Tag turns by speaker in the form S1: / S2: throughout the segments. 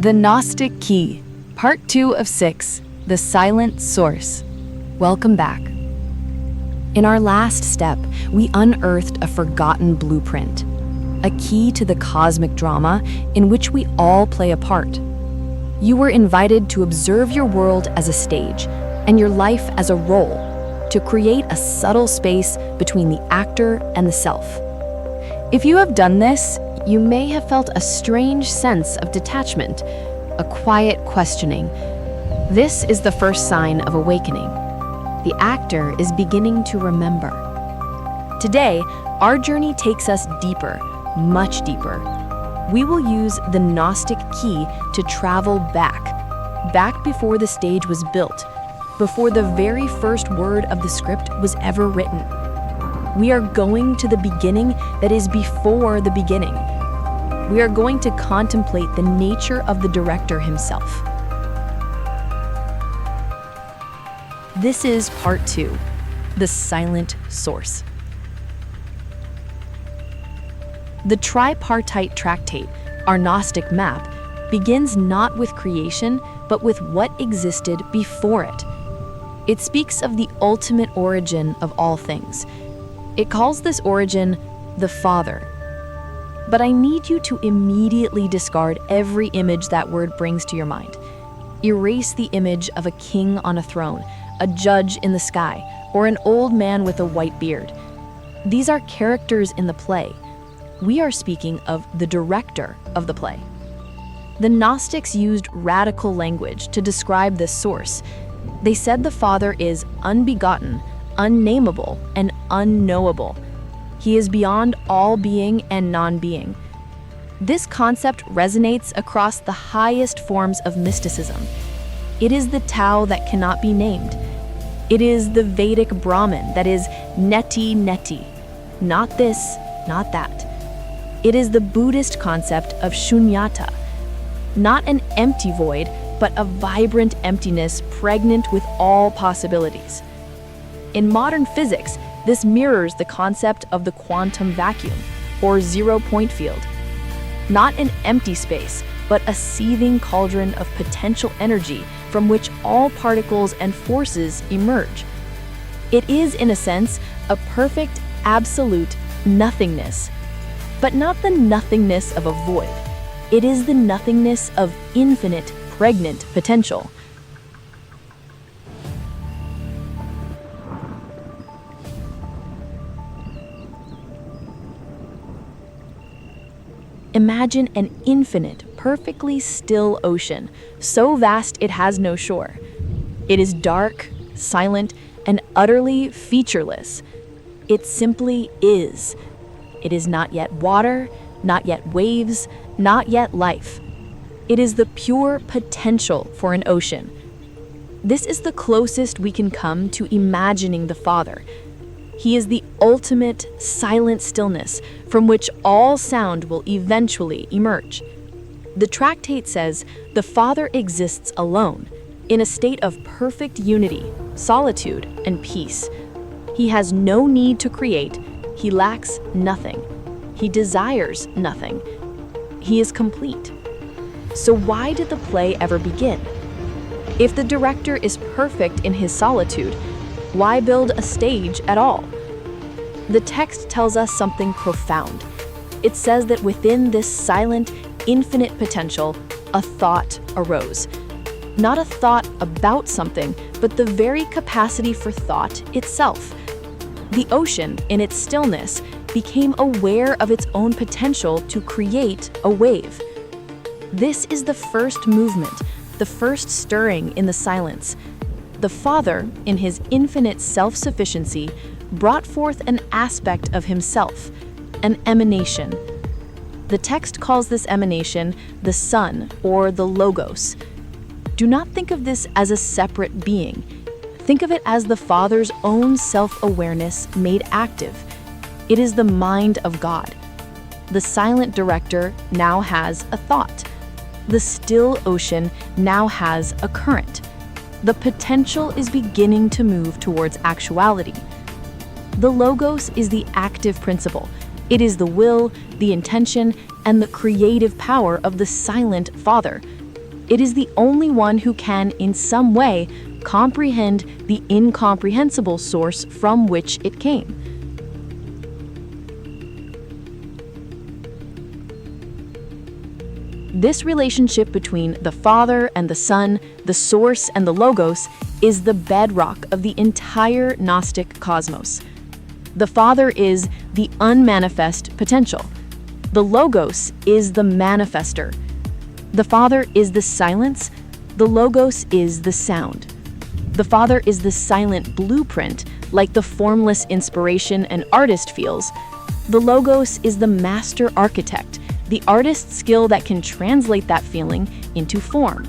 S1: The Gnostic Key, Part 2 of 6, The Silent Source. Welcome back. In our last step, we unearthed a forgotten blueprint, a key to the cosmic drama in which we all play a part. You were invited to observe your world as a stage and your life as a role, to create a subtle space between the actor and the self. If you have done this, you may have felt a strange sense of detachment, a quiet questioning. This is the first sign of awakening. The actor is beginning to remember. Today, our journey takes us deeper, much deeper. We will use the Gnostic Key to travel back before the stage was built, before the very first word of the script was ever written. We are going to the beginning that is before the beginning. We are going to contemplate the nature of the director himself. This is Part 2, The Silent Source. The tripartite tractate, our Gnostic map, begins not with creation, but with what existed before it. It speaks of the ultimate origin of all things. It calls this origin the Father. But I need you to immediately discard every image that word brings to your mind. Erase the image of a king on a throne, a judge in the sky, or an old man with a white beard. These are characters in the play. We are speaking of the director of the play. The Gnostics used radical language to describe this source. They said the Father is unbegotten, unnameable, and unknowable. He is beyond all being and non-being. This concept resonates across the highest forms of mysticism. It is the Tao that cannot be named. It is the Vedic Brahman that is neti neti, not this, not that. It is the Buddhist concept of shunyata, not an empty void, but a vibrant emptiness pregnant with all possibilities. In modern physics, this mirrors the concept of the quantum vacuum, or zero-point field. Not an empty space, but a seething cauldron of potential energy from which all particles and forces emerge. It is, in a sense, a perfect, absolute nothingness, but not the nothingness of a void. It is the nothingness of infinite, pregnant potential. Imagine an infinite, perfectly still ocean, so vast it has no shore. It is dark, silent, and utterly featureless. It simply is. It is not yet water, not yet waves, not yet life. It is the pure potential for an ocean. This is the closest we can come to imagining the Father. He is the ultimate silent stillness from which all sound will eventually emerge. The tractate says the Father exists alone, in a state of perfect unity, solitude, and peace. He has no need to create. He lacks nothing. He desires nothing. He is complete. So why did the play ever begin? If the director is perfect in his solitude, why build a stage at all? The text tells us something profound. It says that within this silent, infinite potential, a thought arose. Not a thought about something, but the very capacity for thought itself. The ocean, in its stillness, became aware of its own potential to create a wave. This is the first movement, the first stirring in the silence. The Father, in his infinite self-sufficiency, brought forth an aspect of himself, an emanation. The text calls this emanation the Son, or the Logos. Do not think of this as a separate being. Think of it as the Father's own self-awareness made active. It is the mind of God. The silent director now has a thought. The still ocean now has a current. The potential is beginning to move towards actuality. The Logos is the active principle. It is the will, the intention, and the creative power of the silent Father. It is the only one who can, in some way, comprehend the incomprehensible source from which it came. This relationship between the Father and the Son, the Source and the Logos, is the bedrock of the entire Gnostic cosmos. The Father is the unmanifest potential. The Logos is the manifester. The Father is the silence. The Logos is the sound. The Father is the silent blueprint, like the formless inspiration an artist feels. The Logos is the master architect, the artist's skill that can translate that feeling into form.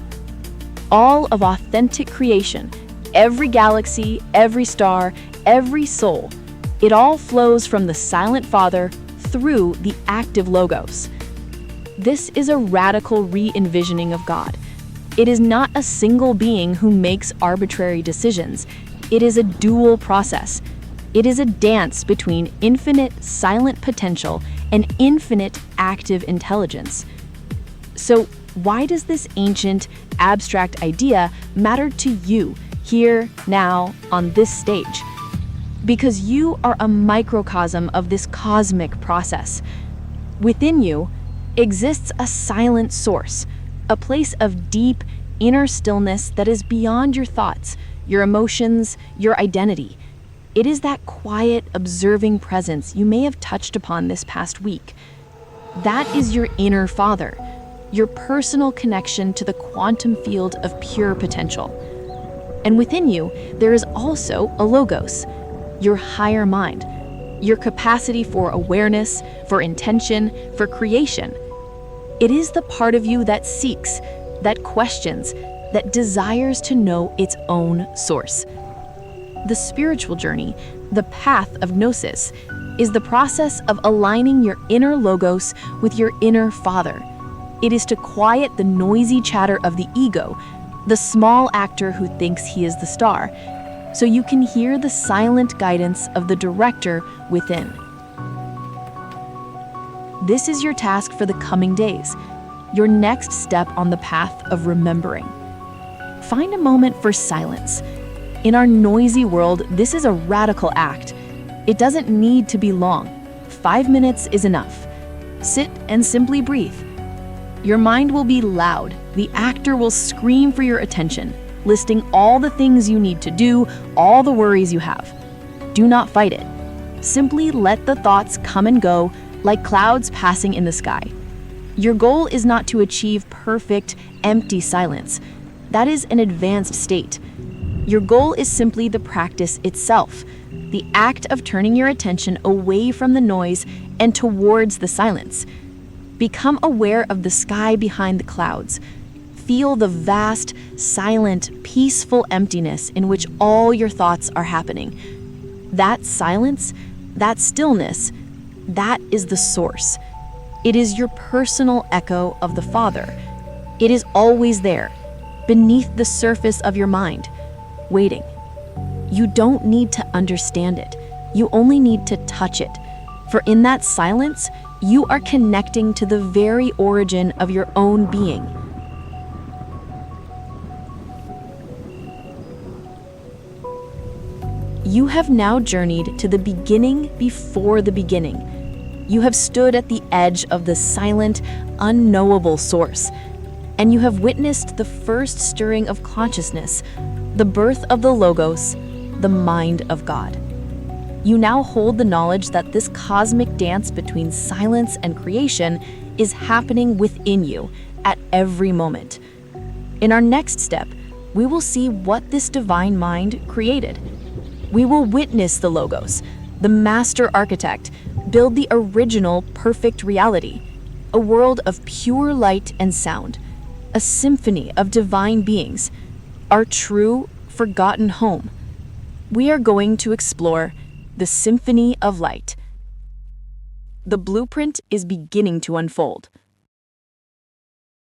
S1: All of authentic creation, every galaxy, every star, every soul, it all flows from the silent Father through the active Logos. This is a radical re-envisioning of God. It is not a single being who makes arbitrary decisions. It is a dual process. It is a dance between infinite silent potential and infinite active intelligence. So, why does this ancient, abstract idea matter to you, here, now, on this stage? Because you are a microcosm of this cosmic process. Within you exists a silent source, a place of deep, inner stillness that is beyond your thoughts, your emotions, your identity. It is that quiet, observing presence you may have touched upon this past week. That is your inner Father, your personal connection to the quantum field of pure potential. And within you, there is also a Logos, your higher mind, your capacity for awareness, for intention, for creation. It is the part of you that seeks, that questions, that desires to know its own source. The spiritual journey, the path of Gnosis, is the process of aligning your inner Logos with your inner Father. It is to quiet the noisy chatter of the ego, the small actor who thinks he is the star, so you can hear the silent guidance of the director within. This is your task for the coming days, your next step on the path of remembering. Find a moment for silence. In our noisy world, this is a radical act. It doesn't need to be long. 5 minutes is enough. Sit and simply breathe. Your mind will be loud. The actor will scream for your attention, listing all the things you need to do, all the worries you have. Do not fight it. Simply let the thoughts come and go like clouds passing in the sky. Your goal is not to achieve perfect, empty silence. That is an advanced state. Your goal is simply the practice itself, the act of turning your attention away from the noise and towards the silence. Become aware of the sky behind the clouds. Feel the vast, silent, peaceful emptiness in which all your thoughts are happening. That silence, that stillness, that is the source. It is your personal echo of the Father. It is always there, beneath the surface of your mind, waiting. You don't need to understand it. You only need to touch it. For in that silence, you are connecting to the very origin of your own being. You have now journeyed to the beginning before the beginning. You have stood at the edge of the silent, unknowable source, and you have witnessed the first stirring of consciousness, the birth of the Logos, the mind of God. You now hold the knowledge that this cosmic dance between silence and creation is happening within you at every moment. In our next step, we will see what this divine mind created. We will witness the Logos, the master architect, build the original perfect reality, a world of pure light and sound, a symphony of divine beings, our true, forgotten home. We are going to explore the symphony of light. The blueprint is beginning to unfold.